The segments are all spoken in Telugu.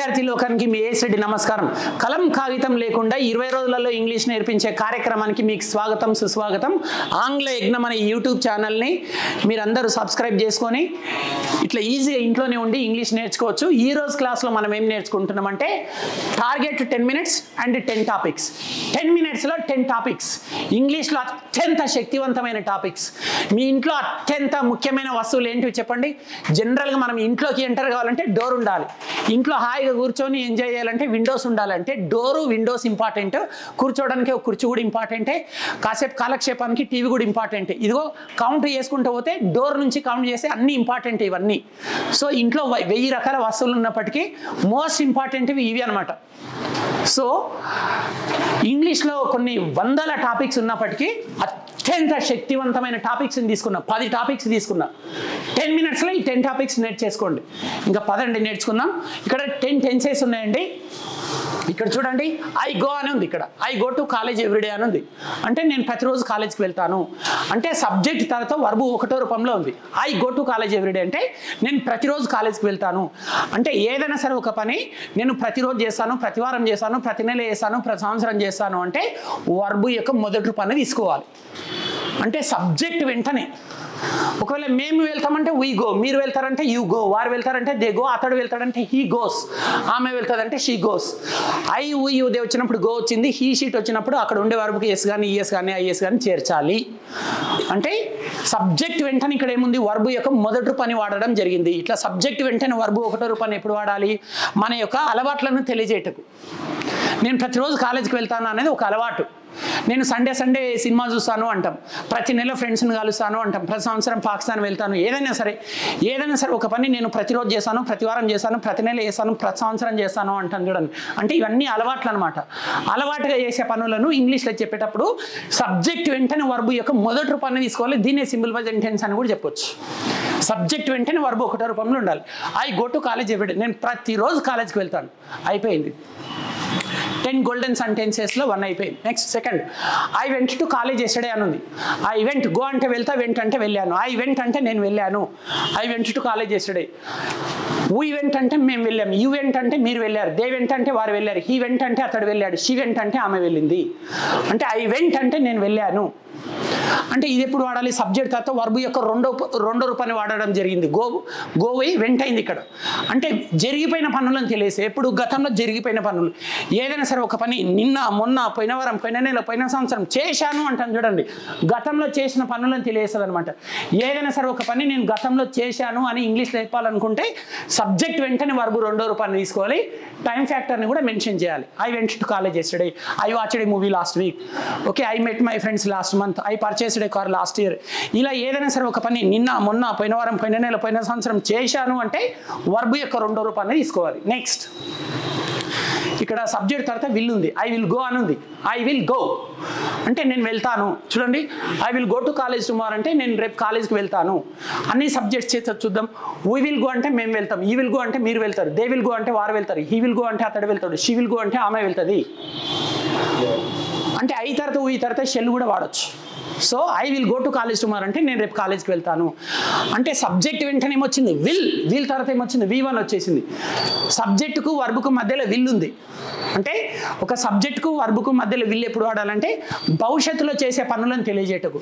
విద్యార్థి లోకానికి మీ ఏసడి నమస్కారం. కలం కాగితం లేకుండా 20 రోజులలో ఇంగ్లీష్ నేర్పించే కార్యక్రమానికి మీకు స్వాగతం సుస్వాగతం. ఆంగ్ల యజ్ఞం అనే యూట్యూబ్ ఛానల్ని మీరందరూ సబ్స్క్రైబ్ చేసుకొని ఇట్లా ఈజీగా ఇంట్లోనే ఉండి ఇంగ్లీష్ నేర్చుకోవచ్చు. ఈ రోజు క్లాస్లో మనం ఏం నేర్చుకుంటున్నామంటే టార్గెట్ 10 minutes అండ్ 10 టాపిక్స్. 10 minutesలో 10 టాపిక్స్, ఇంగ్లీష్లో అత్యంత శక్తివంతమైన టాపిక్స్. మీ ఇంట్లో అత్యంత ముఖ్యమైన వస్తువులు ఏంటివి చెప్పండి? జనరల్గా మనం ఇంట్లోకి ఎంటర్ కావాలంటే డోర్ ఉండాలి. ఇంట్లో హాయిగా కూర్చొని ఎంజాయ్ చేయాలంటే విండోస్ ఉండాలంటే డోరు విండోస్ ఇంపార్టెంట్. కూర్చోవడానికి ఒక కుర్చీ కూడా ఇంపార్టెంటే. కాసేపు కాలక్షేపానికి టీవీ కూడా ఇంపార్టెంటే. ఇదిగో కౌంట్ చేసుకుంటూ పోతే డోర్ నుంచి కౌంట్ చేస్తే అన్ని ఇంపార్టెంట్ ఇవన్నీ. సో ఇంట్లో 1000 రకాల వస్తువులు ఉన్నప్పటికీ మోస్ట్ ఇంపార్టెంట్వి ఇవి అనమాట. సో ఇంగ్లీష్లో కొన్ని వందల టాపిక్స్ ఉన్నప్పటికీ అత్యంత శక్తివంతమైన టాపిక్స్ని తీసుకున్నా. 10 టాపిక్స్ తీసుకున్నా. 10 minutesలో ఈ 10 టాపిక్స్ నేర్చేసుకోండి. ఇంకా పదండి నేర్చుకుందాం. ఇక్కడ 10 tenses ఉన్నాయండి. ఇక్కడ చూడండి, ఐ గో అని ఉంది. ఇక్కడ I go to college everyday అని ఉంది. అంటే నేను ప్రతిరోజు కాలేజ్కి వెళ్తాను. అంటే సబ్జెక్ట్ తర్వాత వర్బు ఒకటో రూపంలో ఉంది. I go to college everyday అంటే నేను ప్రతిరోజు కాలేజ్కి వెళ్తాను. అంటే ఏదైనా సరే ఒక పని నేను ప్రతిరోజు చేస్తాను, ప్రతి వారం చేస్తాను, ప్రతి నెల చేస్తాను, ప్రతి సంవత్సరం చేస్తాను అంటే వర్బు యొక్క మొదటి రూపాన్ని తీసుకోవాలి. అంటే సబ్జెక్ట్ వెంటనే. ఒకవేళ మేము వెళ్తామంటే వీ గో, మీరు వెళ్తారంటే యూ గో, వారు వెళ్తారంటే దే గో, అతడు వెళ్తాడంటే హీ గోస్, ఆమె వెళ్తాదంటే షీ గోస్. ఐ ఊ యూ దే వచ్చినప్పుడు గో వచ్చింది. హీ షీట్ వచ్చినప్పుడు అక్కడ ఉండే వరపుకి ఎస్ కానీ ఈఎస్ కానీ ఐఎస్ కానీ చేర్చాలి. అంటే సబ్జెక్ట్ వెంటనే ఇక్కడ ఏముంది? వర్బు యొక్క మొదటి రూపాన్ని వాడడం జరిగింది. ఇట్లా సబ్జెక్ట్ వెంటనే వర్బు ఒకటో రూపాన్ని ఎప్పుడు వాడాలి? మన యొక్క అలవాట్లను తెలియజేయటకు. నేను ప్రతిరోజు కాలేజీకి వెళ్తాను అనేది ఒక అలవాటు. నేను సండే సినిమా చూస్తాను అంటాం, ప్రతి నెల ఫ్రెండ్స్ని కలుస్తాను అంటాం, ప్రతి సంవత్సరం పాకిస్తాన్ వెళ్తాను. ఏదైనా సరే ఒక పని నేను ప్రతిరోజు చేస్తాను, ప్రతి వారం చేస్తాను, ప్రతి నెల చేస్తాను, ప్రతి సంవత్సరం చేస్తాను అంటాను. చూడండి, అంటే ఇవన్నీ అలవాట్లు అనమాట. అలవాటుగా చేసే పనులను ఇంగ్లీష్లో చెప్పేటప్పుడు సబ్జెక్ట్ వెంటనే వర్బు యొక్క మొదటి రూపాన్ని తీసుకోవాలి. దీన్నే సింపుల్ ప్రజెంట్ టెన్స్ అని కూడా చెప్పొచ్చు. సబ్జెక్ట్ వెంటనే వర్బు ఒకటో రూపంలో ఉండాలి. I go to college everyday, నేను ప్రతిరోజు కాలేజ్కి వెళ్తాను. అయిపోయింది. 10 golden sentencesలో 1 అయిపోయింది. Next second, I went to college yesterday అని ఉంది. ఐ వెంట్, గో అంటే వెళ్తా, వెంట్ అంటే వెళ్ళాను. ఐ వెంట్ అంటే నేను వెళ్ళాను. I went to college yesterday. We went అంటే మేము వెళ్ళాము. యూ వెంట్ అంటే మీరు వెళ్ళారు. దే వెంట్ అంటే వారు వెళ్ళారు. హీ వెంట్ అంటే అతడు వెళ్ళాడు. షీ వెంట్ అంటే ఆమె వెళ్ళింది. అంటే ఐ వెంట్ అంటే నేను వెళ్ళాను. అంటే ఇది ఎప్పుడు వాడాలి? సబ్జెక్ట్ తర్వాత వర్బు యొక్క రెండో రూపాన్ని వాడడం జరిగింది. గో పోయి వెంట అయింది ఇక్కడ. అంటే జరిగిపోయిన పనులను తెలియసే. ఎప్పుడు గతంలో జరిగిపోయిన పనులు. ఏదైనా సరే ఒక పని నిన్న, మొన్న, పోయిన వారం, పోయిన నెల, పోయిన సంవత్సరం చేశాను అంటాను. చూడండి, గతంలో చేసిన పనులను తెలియస్తుంది అనమాట. ఏదైనా సరే ఒక పని నేను గతంలో చేశాను అని ఇంగ్లీష్లో చెప్పాలనుకుంటే సబ్జెక్ట్ వెంటనే వర్బు రెండో రూపాన్ని తీసుకోవాలి. టైం ఫ్యాక్టర్ని కూడా మెన్షన్ చేయాలి. I went to college yesterday. I watched a movie last week. Okay, I met my friends last month. I purchased A car last year. ఇలా ఏదైనా సరే ఒక పని నిన్న, మొన్న, పోయిన వారం, పోయిన నెల, పోయిన సంవత్సరం చేశాను అంటే వర్బు యొక్క రెండో రూపాన్ని తీసుకోవాలి. నెక్స్ట్, ఇక్కడ సబ్జెక్ట్ తర్వాత విల్ ఉంది. ఐ విల్ గో అని ఉంది. ఐ విల్ గో అంటే నేను వెళ్తాను. చూడండి, I will go to college tomorrow అంటే నేను రేపు కాలేజ్కి వెళ్తాను. అన్ని సబ్జెక్ట్స్ చేసి చూద్దాం. వీ విల్ గో అంటే మేము వెళ్తాం. ఈ విల్ గో అంటే మీరు వెళ్తారు. దే విల్ గో అంటే వారు వెళ్తారు. హీ విల్ గో అంటే అతడు వెళ్తాడు. షీ విల్ గో అంటే ఆమె వెళ్తుంది. అంటే ఐ తర్వాత ఈ తర్వాత షెల్ కూడా వాడచ్చు. So I will go to college tomorrow అంటే నేను రేపు కాలేజ్కి వెళ్తాను. అంటే సబ్జెక్ట్ వెంటనే ఏమొచ్చింది? విల్ తర్వాత ఏమొచ్చింది? V1 వచ్చేసింది. సబ్జెక్టుకు వర్బుకు మధ్యలో విల్ ఉంది. అంటే ఒక సబ్జెక్టుకు వర్బుకు మధ్యలో విల్ ఎప్పుడు వాడాలంటే భవిష్యత్తులో చేసే పనులను తెలియజేయటకు.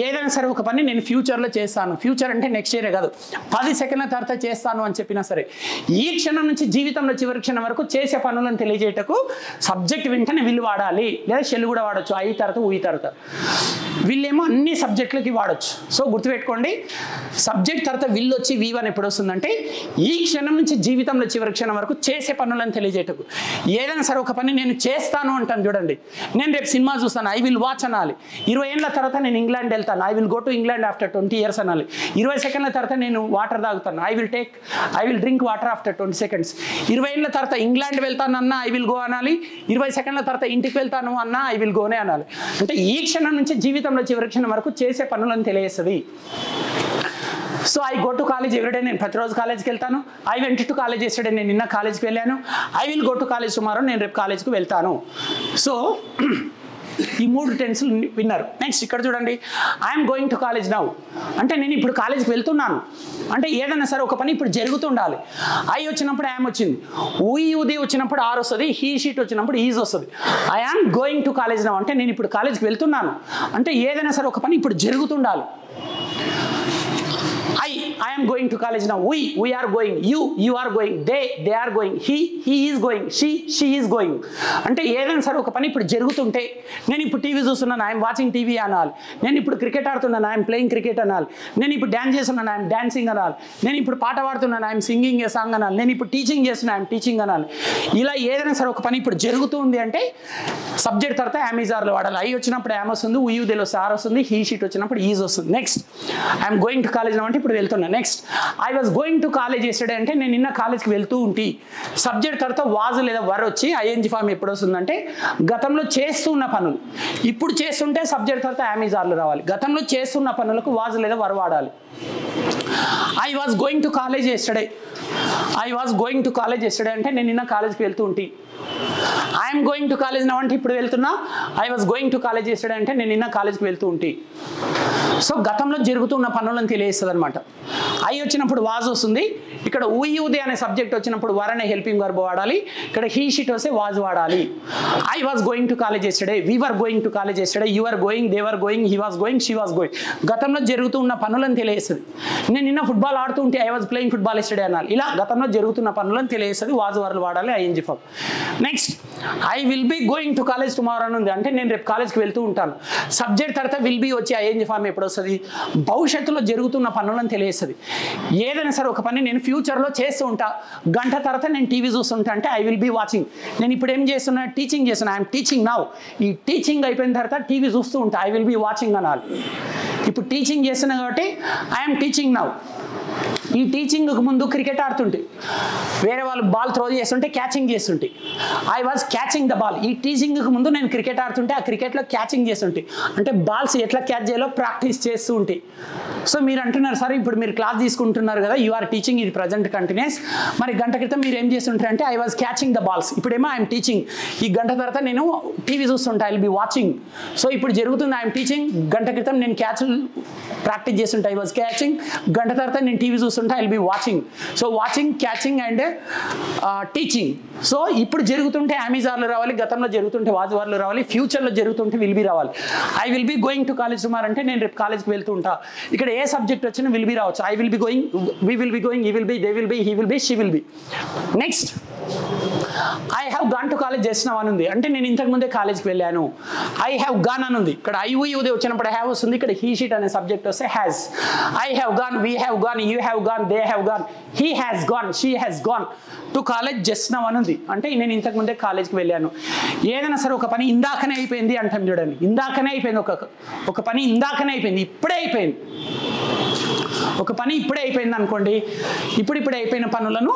ఏదైనా సరే ఒక పని నేను ఫ్యూచర్లో చేస్తాను. ఫ్యూచర్ అంటే నెక్స్ట్ ఇయరే కాదు, 10 సెకండ్ల తర్వాత చేస్తాను అని చెప్పినా సరే ఈ క్షణం నుంచి జీవితంలో చివరి క్షణం వరకు చేసే పనులను తెలియజేయటకు సబ్జెక్ట్ వెంటనే విల్ వాడాలి. లేదా షెల్ కూడా వాడచ్చు. ఐ తర్వాత ఊ తర్వాత. వీళ్ళేమో అన్ని సబ్జెక్టులకి వాడచ్చు. సో గుర్తుపెట్టుకోండి, సబ్జెక్ట్ తర్వాత విల్ వచ్చి V1 ఎప్పుడు వస్తుందంటే ఈ క్షణం నుంచి జీవితంలో చివరి క్షణం వరకు చేసే పనులను తెలియజేయటకు. ఏదైనా సరే ఒక పని నేను చేస్తాను అంటాను. చూడండి, నేను రేపు సినిమా చూస్తాను. ఐ విల్ వాచ్ అనాలి. 20 ఏళ్ళ తర్వాత నేను ఇంగ్లాండ్ వెళ్తాను. I will go to England after 20 years అనాలి. 20 సెకండ్ల తర్వాత నేను వాటర్ తాగుతాను. I will drink water after 20 seconds. 20 ఏళ్ళ తర్వాత ఇంగ్లాండ్ వెళ్తాను అన్న ఐ విల్ గో అనాలి. 20 సెకండ్ల తర్వాత ఇంటికి వెళ్తాను అన్న ఐ విల్ గోనే అనాలి. అంటే ఈ క్షణం నుంచి జీవితంలో చివరి క్షణం వరకు చేసే పనులను తెలియజేస్తుంది. So I go to college everyday, నేను ప్రతిరోజు కాలేజ్కి వెళ్తాను. I went to college yesterday, నేను నిన్న కాలేజ్కి వెళ్ళాను. I will go to college tomorrow, నేను రేపు కాలేజ్కి వెళ్తాను. సో ఈ 3 టెన్స్లు విన్నారు. నెక్స్ట్ ఇక్కడ చూడండి, I'm going to college now అంటే నేను ఇప్పుడు కాలేజ్కి వెళ్తున్నాను. అంటే ఏదైనా సరే ఒక పని ఇప్పుడు జరుగుతుండాలి. ఐ వచ్చినప్పుడు ఐఎమ్ వచ్చింది, ఊది వచ్చినప్పుడు ఆర్ వస్తుంది, హీ షీట్ వచ్చినప్పుడు ఈజ్ వస్తుంది. I'm going to college now అంటే నేను ఇప్పుడు కాలేజ్కి వెళ్తున్నాను. అంటే ఏదైనా సరే ఒక పని ఇప్పుడు జరుగుతుండాలి. I am going to college now. We are going. You are going. They are going. He is going. She is going. అంటే ఏదైనా సరే ఒక పని ఇప్పుడు జరుగుతుంటే నేను ఇప్పుడు టీవీ చూస్తున్నాను, ఐఎమ్ వాచింగ్ టీవీ అనాలి. నేను ఇప్పుడు క్రికెట్ ఆడుతున్నాను, ఐఎమ్ ప్లేయింగ్ క్రికెట్ అనాలి. నేను ఇప్పుడు డ్యాన్స్ చేస్తున్నాను, ఐఎమ్ డాన్సింగ్ అనాలి. నేను ఇప్పుడు పాట పాడుతున్నాను, ఐఎమ్ సింగింగ్ ఏ సాంగ్ అనాలి. నేను ఇప్పుడు టీచింగ్ చేస్తున్నాను, ఐఎమ్ టీచింగ్ అనాలి. ఇలా ఏదైనా సరే ఒక పని ఇప్పుడు జరుగుతుంది అంటే సబ్జెక్ట్ తర్వాత యామ్ ఈజ్ ఆర్లో వాడాలి. ఐ వచ్చినప్పుడు యామ్ వస్తుంది, ఊదేలో వస్తుంది, ఆర్ వస్తుంది, హీ షీట్ వచ్చినప్పుడు ఈజ్ వస్తుంది. Next I'm going to college అంటే ఇప్పుడు వెళ్తున్నాను. Next I was going to college yesterday అంటే నేను నిన్న కాలేజ్కి వెళ్తూ ఉంటే సబ్జెక్ట్ తర్వాత వాజ్ లేదా వర్ వచ్చి ఐఎన్జీ ఫామ్ ఎప్పుడు వస్తుందంటే గతంలో చేస్తున్న పనులు. ఇప్పుడు చేస్తుంటే సబ్జెక్ట్ తర్వాత యామ్ ఈజ్ ఆర్లు రావాలి. గతంలో చేస్తున్న పనులకు వాజ్ లేదా వర్ వాడాలి. I was going to college yesterday. I was going to college yesterday అంటే నేను నిన్న కాలేజ్కి వెళ్తూ ఉంటే. I'm going to college now అంటే ఇప్పుడు వెళ్తున్నా. I was going to college yesterday అంటే నేను నిన్న కాలేజ్కి వెళ్తూ ఉంటే. సో గతంలో జరుగుతున్న పనులను తెలియజేస్తుంది అనమాట. ఐ వచ్చినప్పుడు వాజ్ వస్తుంది, ఇక్కడ ఊదే అనే సబ్జెక్ట్ వచ్చినప్పుడు వర్ అనే హెల్పింగ్ వర్బ్ వాడాలి. ఇక్కడ హీ షీట్ వస్తే వాజ్ వాడాలి. I was going to college yesterday, we were going to college yesterday, you are going, they were going, he was going, she was going. గతంలో జరుగుతున్న పనులను తెలియజేస్తుంది. నేను నిన్న ఫుట్బాల్ ఆడుతూ ఉంటే I was playing football yesterday అనాలి. ఇలా గతంలో జరుగుతున్న పనులను తెలియజేస్తుంది. వాజ్ వర్లు వాడాలి, ING form. Next I will be going to college tomorrow అని ఉంది అంటే నేను రేపు కాలేజ్కి వెళ్తూ ఉంటాను. సబ్జెక్ట్ తర్వాత విల్ బీ వచ్చి ఐఎన్జీ ఫామ్ ఎప్పుడు వస్తుంది? భవిష్యత్తులో జరుగుతున్న పనులను తెలియజేస్తుంది. ఏదైనా సరే ఒక పని నేను ఫ్యూచర్లో చేస్తూ ఉంటా, గంట తర్వాత నేను టీవీ చూస్తుంటా అంటే ఐ విల్ బీ వాచింగ్. నేను ఇప్పుడు ఏం చేస్తున్నా? టీచింగ్ చేస్తున్నా, ఐఎమ్ టీచింగ్ నౌ. ఈ టీచింగ్ అయిపోయిన తర్వాత టీవీ చూస్తూ ఉంటా, ఐ విల్ బీ వాచింగ్ అనాలి. ఇప్పుడు టీచింగ్ చేస్తున్నా కాబట్టి ఐఎమ్ టీచింగ్ నౌ. ఈ టీచింగ్కి ముందు క్రికెట్ ఆడుతుంటే వేరే వాళ్ళు బాల్ త్రో చేస్తుంటే క్యాచింగ్ చేస్తుంటే I was catching the ball. ఈ టీచింగ్కి ముందు నేను క్రికెట్ ఆడుతుంటే ఆ క్రికెట్లో క్యాచింగ్ చేస్తుంటే అంటే బాల్స్ ఎట్లా క్యాచ్ చేయాలో ప్రాక్టీస్ చేస్తూ ఉంటే. సో మీరు అంటున్నారు సార్ ఇప్పుడు మీరు క్లాస్ తీసుకుంటున్నారు కదా, యు ఆర్ టీచింగ్, ఇది ప్రజెంట్ కంటిన్యూస్. మరి గంట క్రితం మీరు ఏం చేస్తుంటారు అంటే I was catching the balls. ఇప్పుడేమో ఐఎమ్ టీచింగ్. ఈ గంట తర్వాత నేను టీవీ చూస్తుంటా, I will be watching. So ఇప్పుడు జరుగుతుంది ఐఎమ్ టీచింగ్. గంట క్రితం నేను క్యాచ్ ప్రాక్టీస్ చేస్తుంటా, ఐ వాజ్ క్యాచింగ్. గంట తర్వాత నేను టీవీ చూస్తుంటా, I will be watching. So watching, catching and teaching. So ఇప్పుడు జరుగుతుంటే యామిజార్లు రావాలి, గతంలో జరుగుతుంటే వాజువార్లు రావాలి, ఫ్యూచర్లో జరుగుతుంటే విల్ బి రావాలి. I will be going to college tomorrow అంటే నేను రేపు కాలేజ్కి వెళ్తూ ఉంటా. ఇక్కడ ఏ సబ్జెక్ట్ వచ్చినా విల్ బి రావచ్చు. I will be going, we will be going, ఈ will be, they will be, he will be, she will be. Next I have gone to college just now అని ఉంది అంటే నేను ఇంతకుముందే కాలేజ్కి వెళ్ళాను. ఐ హ్యావ్ గాన్ అని ఉంది, ఇక్కడ ఐ యూదే వచ్చినప్పుడు హ్యావ్ వస్తుంది, ఇక్కడ హీ షీట్ అనే సబ్జెక్ట్ వస్తే has. I have gone, we have gone, you have gone, they have gone, he has gone, she has gone to college just now అని ఉంది అంటే నేను ఇంతకుముందే కాలేజ్కి వెళ్ళాను. ఏదైనా సరే ఒక పని ఇందాకనే అయిపోయింది అంటాం చూడండి, ఇందాకనే అయిపోయింది, ఒక పని ఇందాకనే అయిపోయింది, ఇప్పుడే అయిపోయింది. ఒక పని ఇప్పుడే అయిపోయింది అనుకోండి, ఇప్పుడే అయిపోయిన పనులను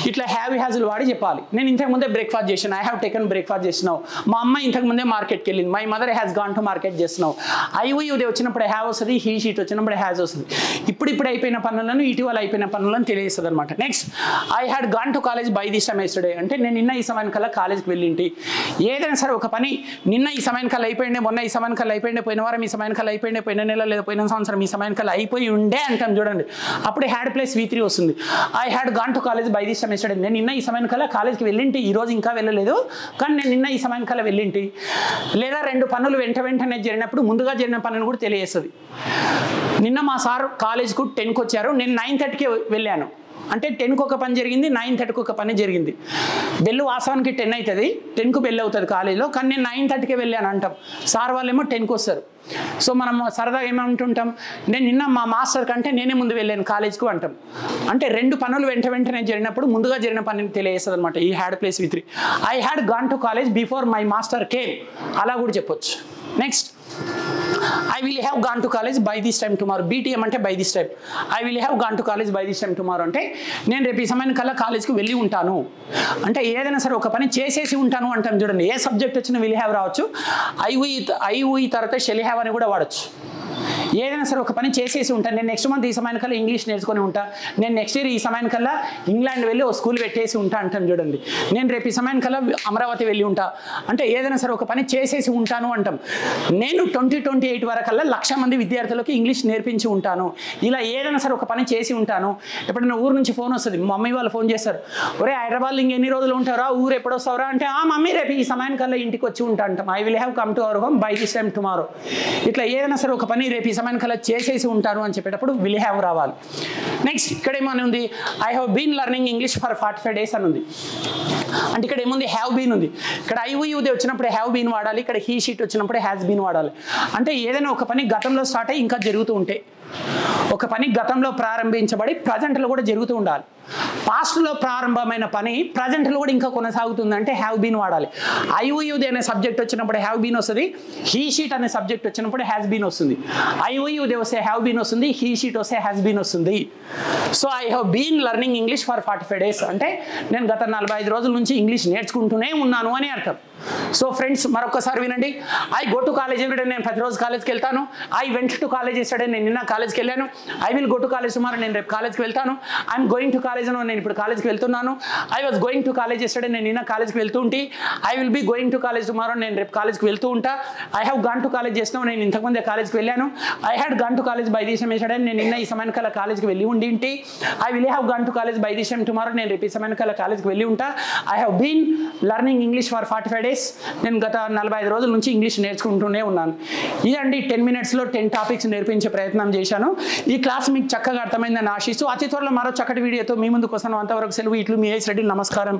ఇట్లా హ్యావ్ హ్యాజులు వాడి చెప్పాలి. నేను ఇంతకుముందే బ్రేక్ఫాస్ట్ చేసాను, ఐ హ్యావ్ టేకన్ బ్రేక్ఫాస్ట్ చేసినావు. మా అమ్మ ఇంతకుముందే మార్కెట్కి వెళ్ళింది, my mother has gone to market చేస్తున్నావు. ఐ యూదే వచ్చినప్పుడు హ్యావ్ వస్తుంది, హీ షీట్ వచ్చినప్పుడు హ్యాజ్ వస్తుంది. ఇప్పుడు అయిపోయిన పనులను ఇటీవల అయిపోయిన పనులను తెలియజేస్తుంది అనమాట. Next I had gone to college by this time yesterday అంటే నేను నిన్న ఈ సమయం కల్లా కాలేజ్కి వెళ్ళింటి. ఏదైనా సరే ఒక పని నిన్న ఈ సమయం కల్లా అయిపోయిండే, మొన్న ఈ సమయం కల్లా అయిపోయిండే, పోయిన వారం ఈ సమయం కల్లా అయిపోయిండే, పోయిన నెల లేదా పోయిన సంవత్సరం ఈ సమయం కల్లా అయిపోయి ఉండే అంటాం చూడండి, అప్పుడు హ్యాడ్ ప్లస్ V3 వస్తుంది. I had gone to college by this time yesterday నేను నిన్న ఈ సమయం కల్లా కాలేజ్కి వెళ్ళింటి, ఈ రోజు ఇంకా వెళ్ళలేదు కానీ నేను నిన్న ఈ సమయం కల్లా వెళ్ళింటి. లేదా రెండు పనులు వెంటనే జరిగినప్పుడు ముందుగా జరిగిన పనులు కూడా తెలియజేస్తుంది. నిన్న మా సార్ కాలేజ్కు 10కి వచ్చారు, నేను 9:30కి వెళ్ళాను అంటే 10కి ఒక పని జరిగింది, 9:30కి ఒక పని జరిగింది. బెల్లు వాస్తవానికి 10 అవుతుంది, 10కు బెల్ అవుతుంది కాలేజీలో, కానీ నేను 9:30కే వెళ్ళాను అంటాం. సార్ వాళ్ళేమో 10కి వస్తారు. సో మనం సరదాగా ఏమంటుంటాం, నేను నిన్న మా మాస్టర్ కంటే నేనే ముందు వెళ్ళాను కాలేజ్కు అంటాం. అంటే రెండు పనులు వెంటనే జరిగినప్పుడు ముందుగా జరిగిన పని తెలియజేస్తుంది అనమాట ఈ had place V3. I had gone to college before my master came, అలా కూడా చెప్పొచ్చు. Next I will have gone to college by this time tomorrow. BTM అంటే by this time. I will have gone to college by this time tomorrow అంటే నేను రేపు ఈ సమయం కల్లా కాలేజ్కి వెళ్ళి ఉంటాను. అంటే ఏదైనా సరే ఒక పని చేసేసి ఉంటాను అంటాం చూడండి, ఏ సబ్జెక్ట్ వచ్చినా విల్ హ్యావ్ రావచ్చు. ఐ తర్వాత షెల్ హ్యావ్ అని కూడా వాడచ్చు. ఏదైనా సరే ఒక పని చేసేసి ఉంటాను. నేను నెక్స్ట్ మంత్ ఈ సమయానికల్లా ఇంగ్లీష్ నేర్చుకొని ఉంటా, నేను నెక్స్ట్ ఇయర్ ఈ సమయానికల్లా ఇంగ్లాండ్ వెళ్ళి ఒక స్కూల్ పెట్టేసి ఉంటా అంటాను చూడండి. నేను రేపు ఈ సమయానికల్లా అమరావతి వెళ్ళి ఉంటా అంటే ఏదైనా సరే ఒక పని చేసేసి ఉంటాను అంటాం. నేను 2028 వరకల్లా 1,00,000 మంది విద్యార్థులకు ఇంగ్లీష్ నేర్పించి ఉంటాను. ఇలా ఏదైనా సరే ఒక పని చేసి ఉంటాను. ఎప్పుడైనా ఊరు నుంచి ఫోన్ వస్తుంది, మమ్మీ వాళ్ళు ఫోన్ చేస్తారు, ఒరే హైదరాబాద్లో ఇంకెన్ని రోజులు ఉంటారా, ఊరు ఎప్పుడు వస్తావురా అంటే మమ్మీ రేపు ఈ సమయానికల్లా ఇంటికి వచ్చి ఉంటా అంటాం. I will have come to our home by this time tomorrow. ఇట్లా ఏదైనా సరే ఒక పని రేపు ఈ సమయానికల్లా చేసేసి ఉంటాను అని చెప్పేటప్పుడు విల్ హ్యావ్ రావాలి. నెక్స్ట్ ఇక్కడ ఏమని ఉంది, I have been learning English for 45 days అని ఉంది. అంటే ఇక్కడ ఏముంది, హ్యావ్ బీన్ ఉంది. ఇక్కడ ఐవుది వచ్చినప్పుడు హ్యావ్ బీన్ వాడాలి, ఇక్కడ హీ షీట్ వచ్చినప్పుడు హ్యాస్ బీన్ వాడాలి. అంటే ఏదైనా ఒక పని గతంలో స్టార్ట్ అయ్యి ఇంకా జరుగుతూ ఉంటే, ఒక పని గతంలో ప్రారంభించబడి ప్రజెంట్లో కూడా జరుగుతూ ఉండాలి. పాస్ట్లో ప్రారంభమైన పని ప్రజెంట్లో కూడా ఇంకా కొనసాగుతుంది అంటే హ్యావ్ బీన్ వాడాలి. ఐవుది అనే సబ్జెక్ట్ వచ్చినప్పుడు హ్యావ్ బీన్ వస్తుంది, హీ షీట్ అనే సబ్జెక్ట్ వచ్చినప్పుడు హ్యాస్ బీన్ వస్తుంది. ఐవుది వస్తే హ్యావ్ బీన్ వస్తుంది, హీ షీట్ వస్తే హ్యాస్ బీన్ వస్తుంది. So I have been learning English for 45 days అంటే నేను గత 45 రోజుల నుంచి ఇంగ్లీష్ నేర్చుకుంటూనే ఉన్నాను అని అర్థం. సో ఫ్రెండ్స్ మరొకసారి వినండి. I go to college everyday, నేను ప్రతిరోజు కాలేజ్కి వెళ్తాను. I went to college yesterday, నేను నిన్న కాలేజ్కి వెళ్ళాను. I will go to college tomorrow, నేను రేపు కాలేజ్కి వెళ్తాను. ఐఎమ్ గోయింగ్ టు కాలేజ్ అనో, నేను ఇప్పుడు కాలేజ్కి వెళ్తున్నాను. I was going to college yesterday, నేను నిన్న కాలేజ్కి వెళ్తూ ఉంటే. I will be going to college tomorrow, నేను రేపు కాలేజ్కి వెళ్తూ ఉంటా. I have gone to college చేసినావు, నేను ఇంతకుముందే కాలేజ్కి వెళ్ళాను. I had gone to college by this time yesterday, నేను నిన్న ఈ సమయానికల్లా కాలేజ్కి వెళ్ళి ఉండి. I will have gone to college by this time tomorrow, నేను రేపు ఈ సమయానికల్లా కాలేజ్కి వెళ్ళి ఉంటా. I have been learning English for 45 days, నేను గత 45 రోజుల నుంచి ఇంగ్లీష్ నేర్చుకుంటూనే ఉన్నాను. ఇదండి 10 minutesలో 10 topics నేర్పించే ప్రయత్నం చేశాను. ఈ క్లాస్ మీకు చక్కగా అర్థమైందని ఆశిస్తూ అతి త్వరలో మరో చక్కటి వీడియోతో మీ ముందుకు వస్తాను. అంతవరకు సెలవు. ఇట్లు మీ ఏఎస్ రెడ్డి. నమస్కారం.